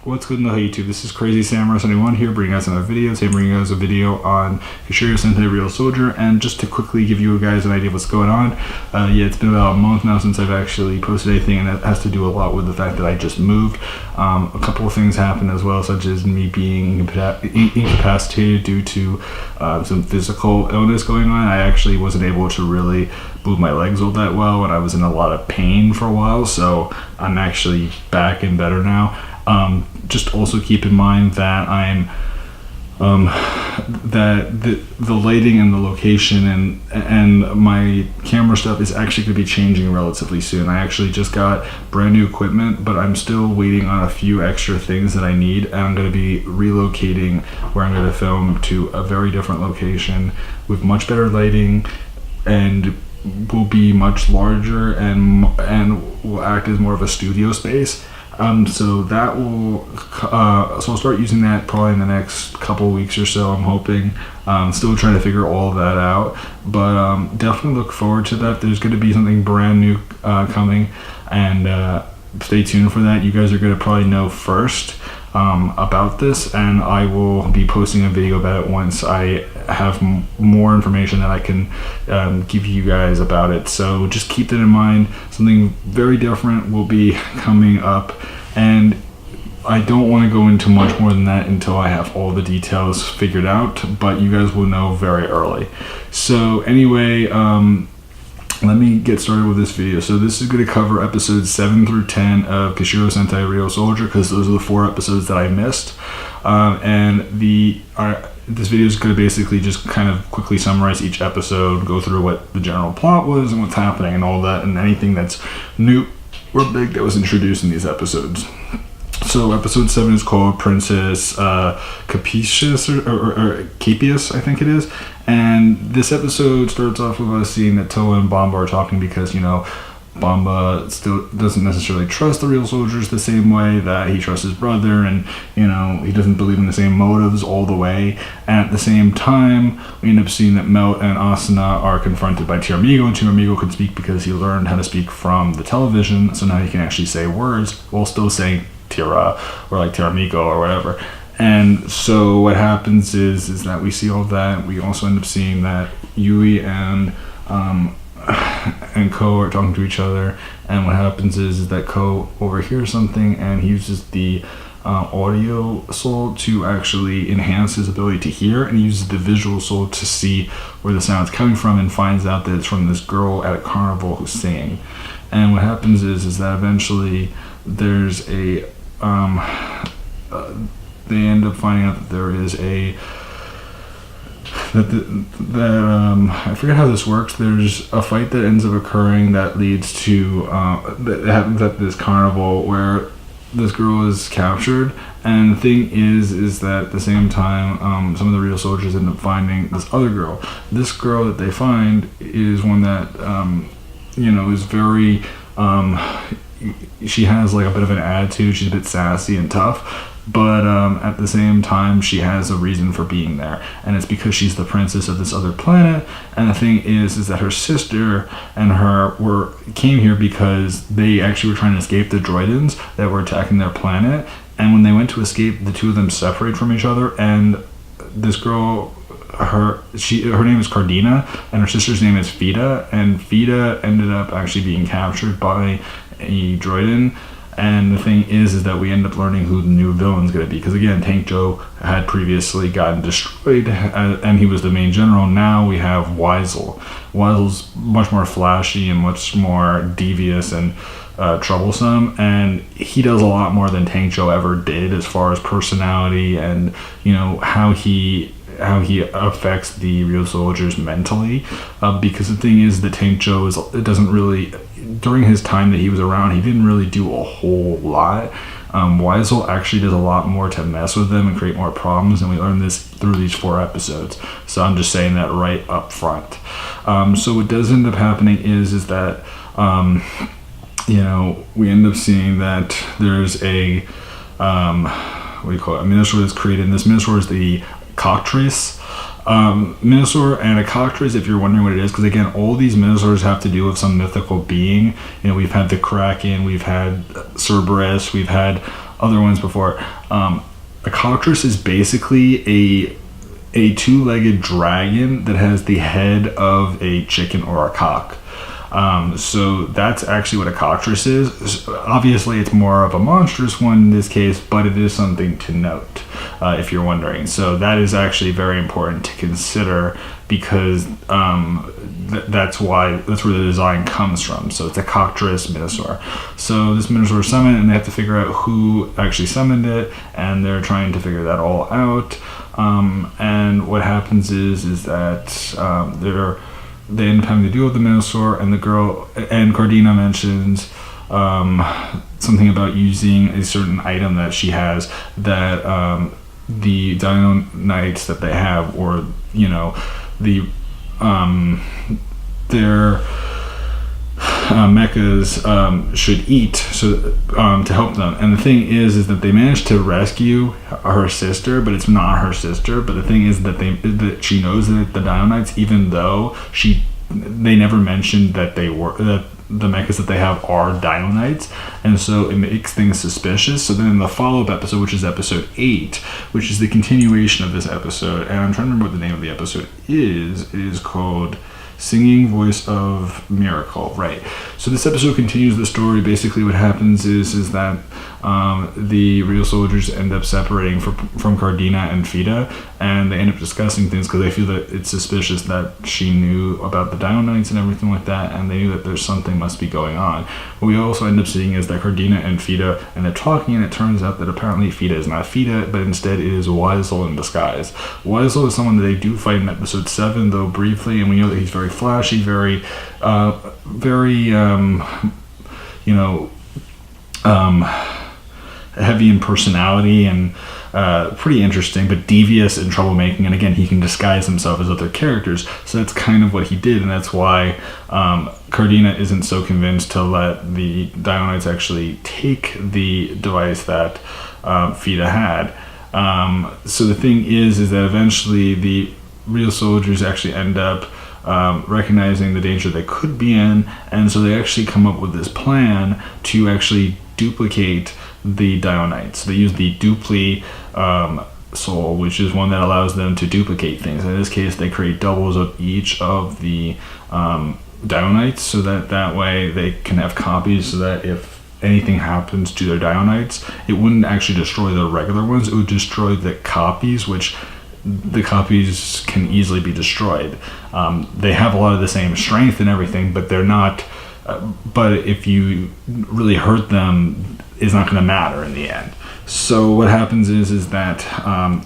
What's good in the YouTube? This is Crazy Samurai 71 here, bringing us another video. Today, bringing us a video on Kishiryu Sentai Ryusoulger, and just to quickly give you guys an idea of what's going on. It's been about a month now since I've actually posted anything, and that has to do a lot with the fact that I just moved. A couple of things happened as well, such as me being incapacitated due to some physical illness going on. I actually wasn't able to really move my legs all that well, and I was in a lot of pain for a while, so I'm actually back and better now. Just also keep in mind that I'm that the lighting and the location and my camera stuff is actually going to be changing relatively soon. I actually just got brand new equipment, but I'm still waiting on a few extra things that I need, and I'm going to be relocating where I'm going to film to a very different location with much better lighting, and will be much larger and will act as more of a studio space. So that will, so I'll start using that probably in the next couple of weeks or so, I'm hoping. Still trying to figure all that out, but definitely look forward to that. There's going to be something brand new coming, and stay tuned for that. You guys are going to probably know first about this, and I will be posting a video about it once I have more information that I can give you guys about it. So just keep that in mind. Something very different will be coming up, and I don't want to go into much more than that until I have all the details figured out, but you guys will know very early. So anyway, let me get started with this video. So this is going to cover episodes 7 through 10 of Kishiryu Sentai Ryusoulger, because those are the 4 episodes that I missed. This video is going to basically just kind of quickly summarize each episode, go through what the general plot was and what's happening and all that, and anything that's new or big that was introduced in these episodes. So episode 7 is called Princess Capicius or Capius, I think it is. And this episode starts off with us seeing that Toa and Bamba are talking because, you know, Bamba still doesn't necessarily trust the Ryusoulgers the same way that he trusts his brother, and, you know, he doesn't believe in the same motives all the way. And at the same time, we end up seeing that Melt and Asuna are confronted by Tiramigo, and Tiramigo can speak because he learned how to speak from the television, so now he can actually say words while still saying Tira or like Tiramigo or whatever. And so what happens is that we see all that. We also end up seeing that Yui and Ko are talking to each other, and what happens is that Ko overhears something, and he uses the audio soul to actually enhance his ability to hear, and he uses the visual soul to see where the sound's coming from, and finds out that it's from this girl at a carnival who's singing. And what happens is that eventually there's a they end up finding out that there is a I forget how this works. There's a fight that ends up occurring that leads to that happens at this carnival where this girl is captured, and the thing is that at the same time some of the Ryusoulgers end up finding this other girl. This girl that they find is one that you know, is very she has like a bit of an attitude. She's a bit sassy and tough, but at the same time she has a reason for being there, and it's because she's the princess of this other planet. And the thing is that her sister and her came here because they actually were trying to escape the droidans that were attacking their planet, and when they went to escape, the two of them separate from each other, and this girl, her name is Cardina, and her sister's name is Fida, and Fida ended up actually being captured by a droidan. And the thing is that we end up learning who the new villain's going to be, because again, Tank Joe had previously gotten destroyed, and he was the main general. Now we have Weisel. Weisel's much more flashy and much more devious and troublesome, and he does a lot more than Tank Joe ever did as far as personality and, you know, how he affects the Ryusoulgers mentally, because the thing is that Tank Joe doesn't really, during his time that he was around, he didn't really do a whole lot. Weisel actually does a lot more to mess with them and create more problems, and we learn this through these 4 episodes. So I'm just saying that right up front. So what does end up happening is that you know, we end up seeing that there's a what do you call it? A Minosaur that's created, and this Minosaur is the Cockatrice. Minosaur and a Cockatrice, if you're wondering what it is, because again, all these Minosaurs have to do with some mythical being. You know, we've had the Kraken, we've had Cerberus, we've had other ones before. A cockatrice is basically a two-legged dragon that has the head of a chicken or a cock. So that's actually what a cockatrice is. Obviously, it's more of a monstrous one in this case, but it is something to note, if you're wondering. So that is actually very important to consider, because that's where the design comes from. So it's a cockatrice Minosaur. So this Minosaur is summoned, and they have to figure out who actually summoned it, and they're trying to figure that all out. And what happens is that they end up having to deal with the Minosaur, and the girl, and Cardina mentions something about using a certain item that she has that the Dino Knights that they have, or the their mechas should eat, so to help them. And the thing is that they managed to rescue her sister, but it's not her sister. But the thing is that she knows that the Dino Knights, even though they never mentioned that the mechas that they have are Dino Knights, and so it makes things suspicious. So then in the follow-up episode, which is episode 8, which is the continuation of this episode, and I'm trying to remember what the name of the episode is. It is called Singing Voice of Miracle, right? So this episode continues the story. Basically what happens is that the Ryusoulgers end up separating from Cardina and Fida, and they end up discussing things because they feel that it's suspicious that she knew about the Dino Knights and everything like that, and they knew that there's something must be going on. What we also end up seeing is that Cardina and Fida end up talking, and it turns out that apparently Fida is not Fida, but instead it is Weisel in disguise. Weisel is someone that they do fight in episode 7, though briefly, and we know that he's very flashy, very heavy in personality, and pretty interesting, but devious and troublemaking. And again, he can disguise himself as other characters, so that's kind of what he did, and that's why Cardina isn't so convinced to let the Dino Knights actually take the device that Fida had. So the thing is that eventually the Ryusoulgers actually end up recognizing the danger they could be in, and so they actually come up with this plan to actually duplicate the Dino Knights. They use the Dupli soul, which is one that allows them to duplicate things. In this case, they create doubles of each of the Dino Knights, so that way they can have copies, so that if anything happens to their Dino Knights, it wouldn't actually destroy the regular ones, it would destroy the copies, which the copies can easily be destroyed. They have a lot of the same strength and everything, but they're not, but if you really hurt them, it's not going to matter in the end. So what happens is that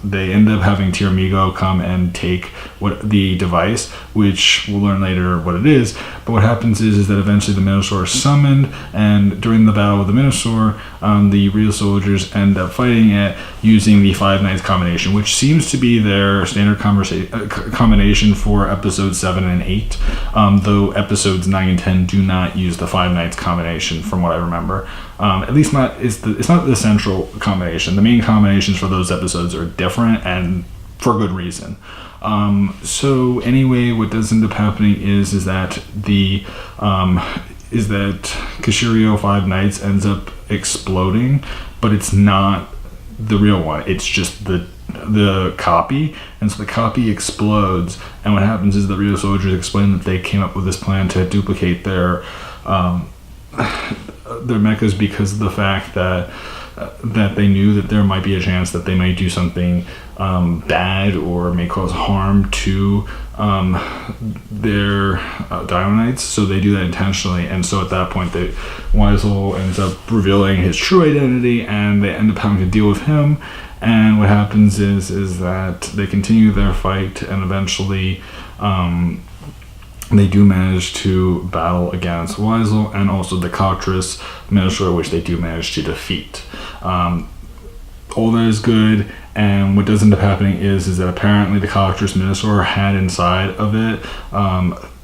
they end up having Tiramigo come and take the device, which we'll learn later what it is. But what happens is that eventually the Minosaur is summoned, and during the battle with the Minosaur, the Ryusoulgers end up fighting it using the Five Nights combination, which seems to be their standard combination for episodes 7 and 8, though episodes 9 and 10 do not use the Five Nights combination, from what I remember. At least it's not the central combination. The main combinations for those episodes are different, and for good reason. So anyway, what does end up happening is that Kishiryu Five Nights ends up exploding, but it's not the real one. It's just the copy, and so the copy explodes. And what happens is the Ryusoulgers explain that they came up with this plan to duplicate their mechas because of the fact that they knew that there might be a chance that they might do something bad or may cause harm to their Dino Knights, so they do that intentionally. And so at that point, Weisel ends up revealing his true identity, and they end up having to deal with him. And what happens is that they continue their fight, and eventually they do manage to battle against Weisel and also the cockatrice Minosaur, which they do manage to defeat. All that is good, and what does end up happening is that apparently the cockatrice Minosaur had inside of it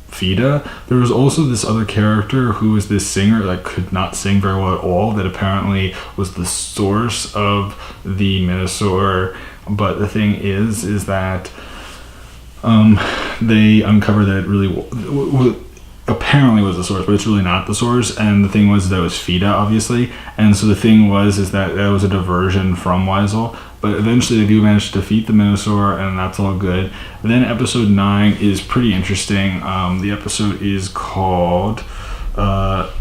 Fida. There was also this other character who was this singer that could not sing very well at all, that apparently was the source of the Minosaur. But the thing is that they uncover that it really apparently was the source, but it's really not the source. And the thing was that it was Fida, obviously. And so the thing was is that was a diversion from Weisel. But eventually they do manage to defeat the Minosaur, and that's all good. And then episode 9 is pretty interesting. The episode is called The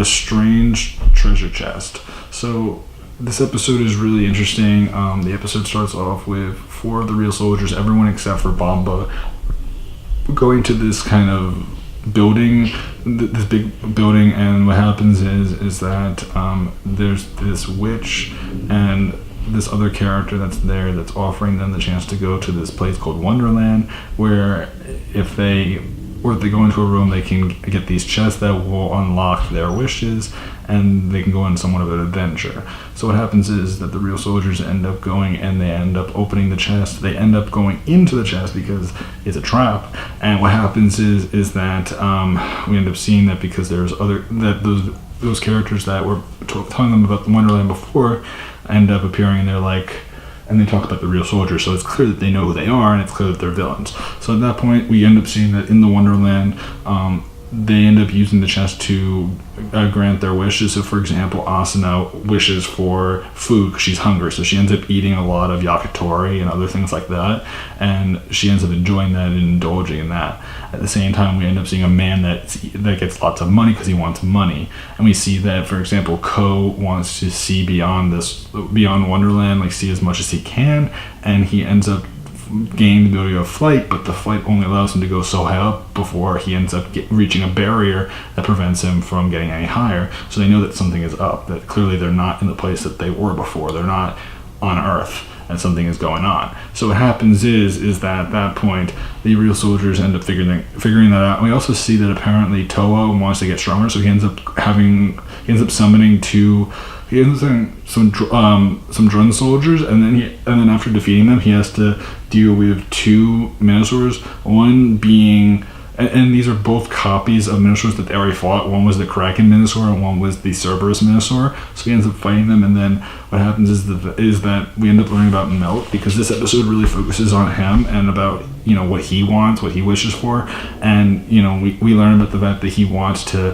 Strange Treasure Chest. So this episode is really interesting. The episode starts off with 4 of the Ryusoulgers, everyone except for Bamba, going to this kind of building, this big building, and what happens is that there's this witch and this other character that's there that's offering them the chance to go to this place called Wonderland, where if they go into a room, they can get these chests that will unlock their wishes, and they can go on somewhat of an adventure. So what happens is that the Ryusoulgers end up going, and they end up opening the chest. They end up going into the chest because it's a trap. And what happens is that we end up seeing that because there's those characters that were telling them about the Wonderland before end up appearing, and they're like, and they talk about the Ryusoulgers, so it's clear that they know who they are, and it's clear that they're villains. So at that point, we end up seeing that in the Wonderland, they end up using the chest to grant their wishes. So, for example, Asuna wishes for food because she's hungry, so she ends up eating a lot of yakitori and other things like that, and she ends up enjoying that and indulging in that. At the same time, we end up seeing a man that gets lots of money because he wants money, and we see that, for example, Ko wants to see beyond Wonderland, like see as much as he can, and he ends up gain the ability of flight, but the flight only allows him to go so high up before he ends up reaching a barrier that prevents him from getting any higher. So they know that something is up, that clearly they're not in the place that they were before. They're not on Earth, and something is going on. So what happens is that at that point, the Ryusoulgers end up figuring that out. And we also see that apparently Toa wants to get stronger, so he ends up summoning some drone soldiers, and then after defeating them, he has to deal with 2 Minosaurs. One being, and these are both copies of Minosaurs that they already fought. One was the Kraken Minosaur, and one was the Cerberus Minosaur. So he ends up fighting them, and then what happens is that we end up learning about Melt, because this episode really focuses on him and about what he wants, what he wishes for, and we learn about the fact that he wants to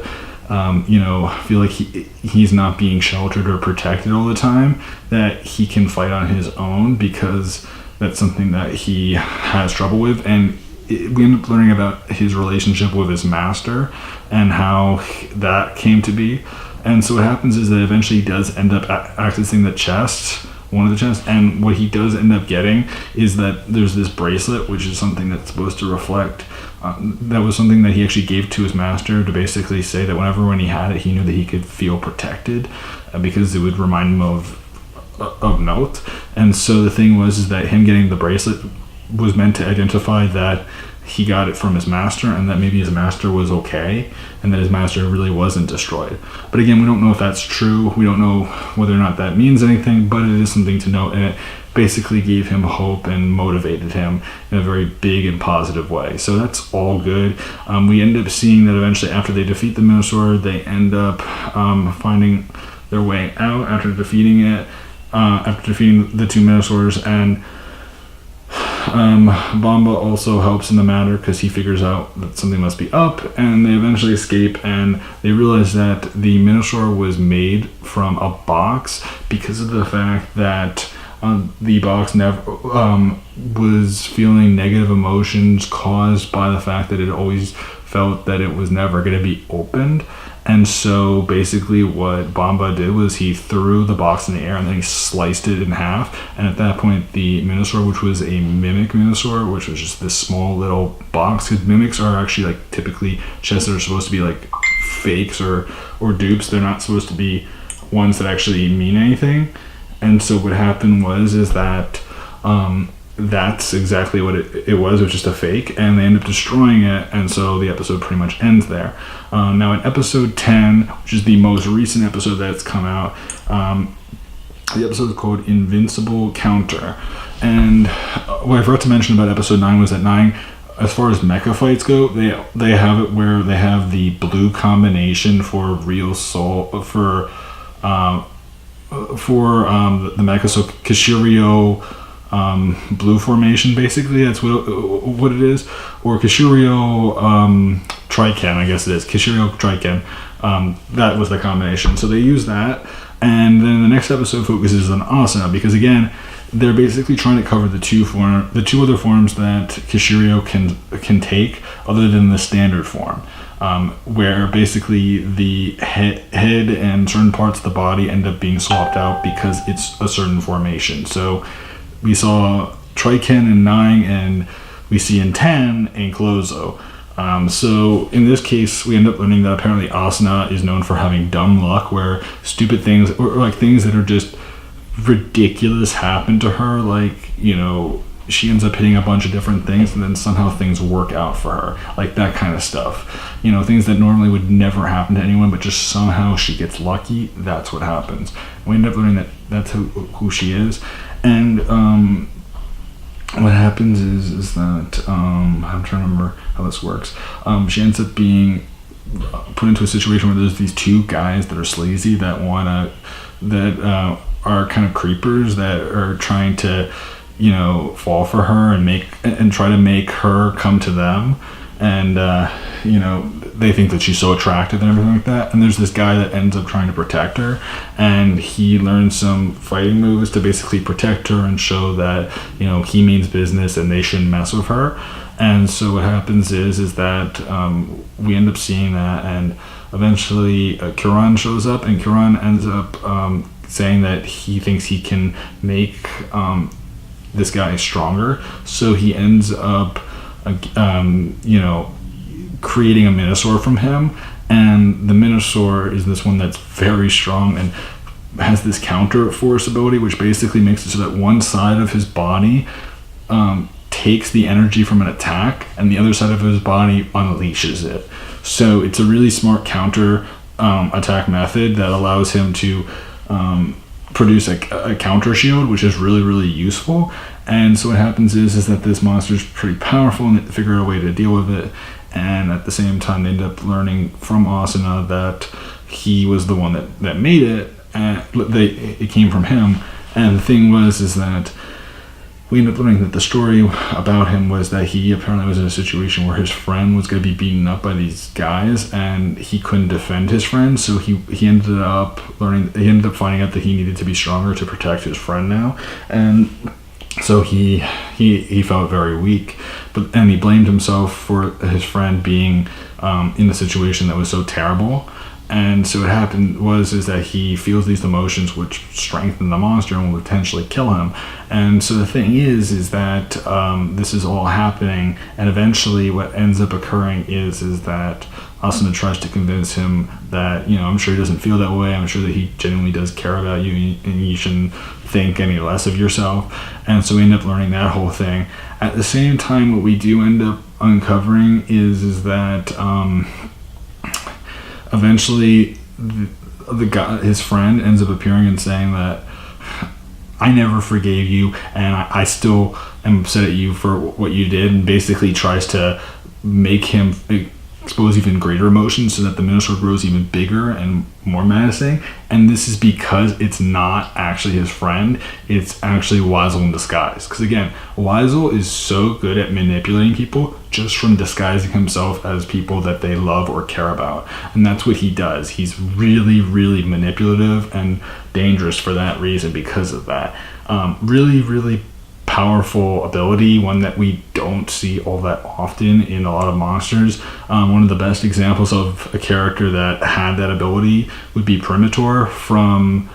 feel like he's not being sheltered or protected all the time, that he can fight on his own because that's something that he has trouble with. And we end up learning about his relationship with his master and how that came to be. And so what happens is that eventually he does end up accessing one of the chests, and what he does end up getting is that there's this bracelet, which is something that's supposed to reflect that was something that he actually gave to his master to basically say that when he had it, he knew that he could feel protected because it would remind him of Melt. And so the thing was that him getting the bracelet was meant to identify that he got it from his master, and that maybe his master was okay, and that his master really wasn't destroyed. But again, we don't know if that's true. We don't know whether or not that means anything, but it is something to note, and it basically gave him hope and motivated him in a very big and positive way. So that's all good. We end up seeing that eventually, after they defeat the Minosaur, they end up finding their way out after defeating the 2 Minosaurs, and Bamba also helps in the matter because he figures out that something must be up, and they eventually escape, and they realize that the Minosaur was made from a box because of the fact that the box never was feeling negative emotions caused by the fact that it always felt that it was never going to be opened. And so basically what Bamba did was he threw the box in the air and then he sliced it in half. And at that point, the Minosaur, which was a mimic Minosaur, which was just this small little box, because mimics are actually like typically chests that are supposed to be like fakes or dupes. They're not supposed to be ones that actually mean anything. And so what happened is that that's exactly what it was. It was just a fake, and they end up destroying it, and so the episode pretty much ends there. Now in episode 10, which is the most recent episode that's come out, the episode is called Invincible Counter. And what I forgot to mention about episode 9 was that 9, as far as mecha fights go, they have it where they have the blue combination for real soul for the mecha. So Kishiryu blue formation, basically. That's what it is. Or Kishiryu Triken, I guess it is. Kishiryu Triken. That was the combination. So they use that. And then the next episode focuses on Asuna, because again, they're basically trying to cover the two other forms that Kishiryu can take, other than the standard form, where basically the head and certain parts of the body end up being swapped out because it's a certain formation. So we saw Triken in 9, and we see in 10 in Clozo. So in this case, we end up learning that apparently Asuna is known for having dumb luck, where stupid things, or like things that are just ridiculous, happen to her. Like, you know, she ends up hitting a bunch of different things, and then somehow things work out for her. Like that kind of stuff. You know, things that normally would never happen to anyone, but just somehow she gets lucky. That's what happens. We end up learning that that's who she is. And what happens is that I'm trying to remember how this works. She ends up being put into a situation where there's these two guys that are sleazy that are kind of creepers that are trying to, you know, fall for her and try to make her come to them. And you know, they think that she's so attractive and everything like that. And there's this guy that ends up trying to protect her, and he learns some fighting moves to basically protect her and show that, you know, he means business and they shouldn't mess with her. And so what happens is that we end up seeing that, and eventually Kiran shows up, and Kiran ends up saying that he thinks he can make this guy stronger. So he ends up you know, creating a Minosaur from him, and the Minosaur is this one that's very strong and has this counter force ability, which basically makes it so that one side of his body takes the energy from an attack, and the other side of his body unleashes it. So it's a really smart counter attack method that allows him to produce a counter shield, which is really, really useful. And so what happens is that this monster is pretty powerful, and they figure out a way to deal with it. And at the same time, they end up learning from Asuna that he was the one that made it, and it came from him. And the thing is that we end up learning that the story about him was that he apparently was in a situation where his friend was going to be beaten up by these guys, and he couldn't defend his friend. So he ended up finding out that he needed to be stronger to protect his friend now. And so he felt very weak, and he blamed himself for his friend being in a situation that was so terrible. And so what happened is that he feels these emotions which strengthen the monster and will potentially kill him. And so the thing is that this is all happening, and eventually what ends up occurring is that Asuna tries to convince him that, you know, I'm sure he doesn't feel that way. I'm sure that he genuinely does care about you, and you shouldn't think any less of yourself. And so we end up learning that whole thing. At the same time, what we do end up uncovering is that eventually the guy, his friend, ends up appearing and saying that I never forgave you, and I still am upset at you for what you did, and basically tries to make him expose even greater emotions so that the Minosaur grows even bigger and more menacing. And this is because it's not actually his friend, it's actually Weisel in disguise. Because again, Weisel is so good at manipulating people just from disguising himself as people that they love or care about. And that's what he does. He's really, really manipulative and dangerous for that reason, because of that. Really, really powerful ability, one that we don't see all that often in a lot of monsters. One of the best examples of a character that had that ability would be Primitor from,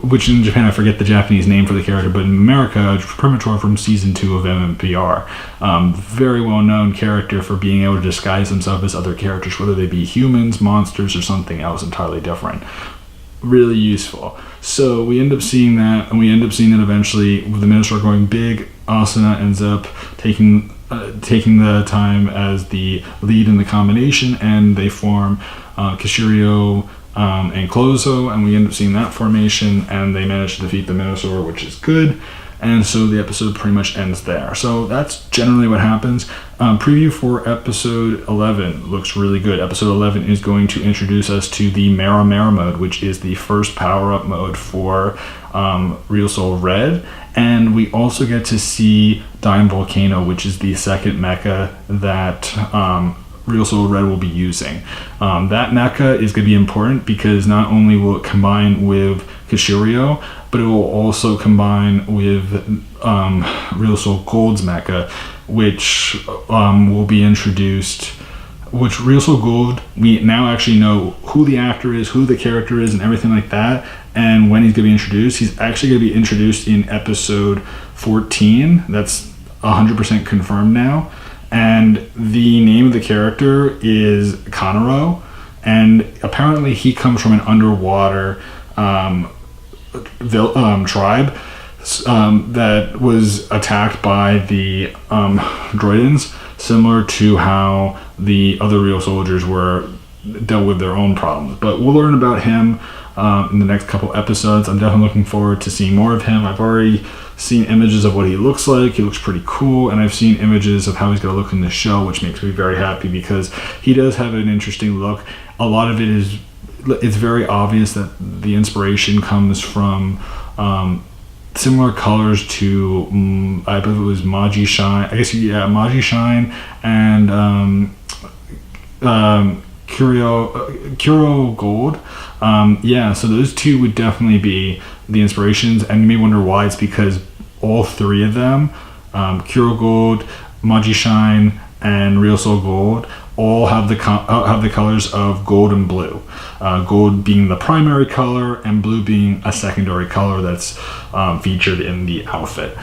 which in Japan I forget the Japanese name for the character, but in America, Primitor from season 2 of MMPR. Very well known character for being able to disguise himself as other characters, whether they be humans, monsters, or something else entirely different. Really useful. So we end up seeing that, and we end up seeing that eventually with the Minosaur going big, Asuna ends up taking the time as the lead in the combination, and they form Kishiryu and Clozo, and we end up seeing that formation, and they manage to defeat the Minosaur, which is good. and so the episode pretty much ends there. So that's generally what happens. Preview for episode 11 looks really good. Episode 11 is going to introduce us to the Mera Mera mode, which is the first power-up mode for Ryusoul Red, and we also get to see Dying Volcano, which is the second mecha that Ryusoul Red will be using. That mecha is going to be important because not only will it combine with Kishiryu, but it will also combine with Ryusoul Gold's mecha, which will be introduced. Which Ryusoul Gold, we now actually know who the actor is, who the character is, and everything like that, and when he's going to be introduced. He's actually going to be introduced in episode 14. That's 100% confirmed now. And the name of the character is Kanaro, and apparently he comes from an underwater tribe that was attacked by the Droidans, similar to how the other Ryusoulgers were dealt with their own problems. But we'll learn about him in the next couple episodes. I'm definitely looking forward to seeing more of him. I've already seen images of what he looks like. He looks pretty cool, and I've seen images of how he's going to look in the show, which makes me very happy because he does have an interesting look. A lot of it is, it's very obvious that the inspiration comes from similar colors to I believe it was Magi Shine. I guess Magi Shine and Kuro Gold. So those two would definitely be the inspirations, and you may wonder why. It's because all three of them, Kuro Gold, Magi Shine, and Ryusoul Gold, all have the colors of gold and blue. Gold being the primary color, and blue being a secondary color that's featured in the outfit.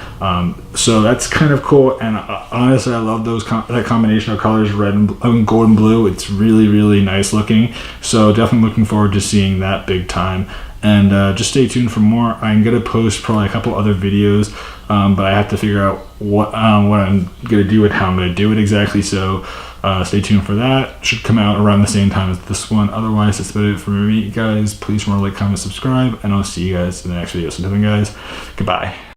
So that's kind of cool, and honestly, I love that combination of colors, red and gold and blue. It's really, really nice looking. So definitely looking forward to seeing that big time. And just stay tuned for more. I'm gonna post probably a couple other videos, but I have to figure out what I'm gonna do and how I'm gonna do it exactly. So stay tuned for that. Should come out around the same time as this one. Otherwise, that's about it for me, guys. Please remember to like, comment, subscribe, and I'll see you guys in the next video. So, nothing, guys. Goodbye.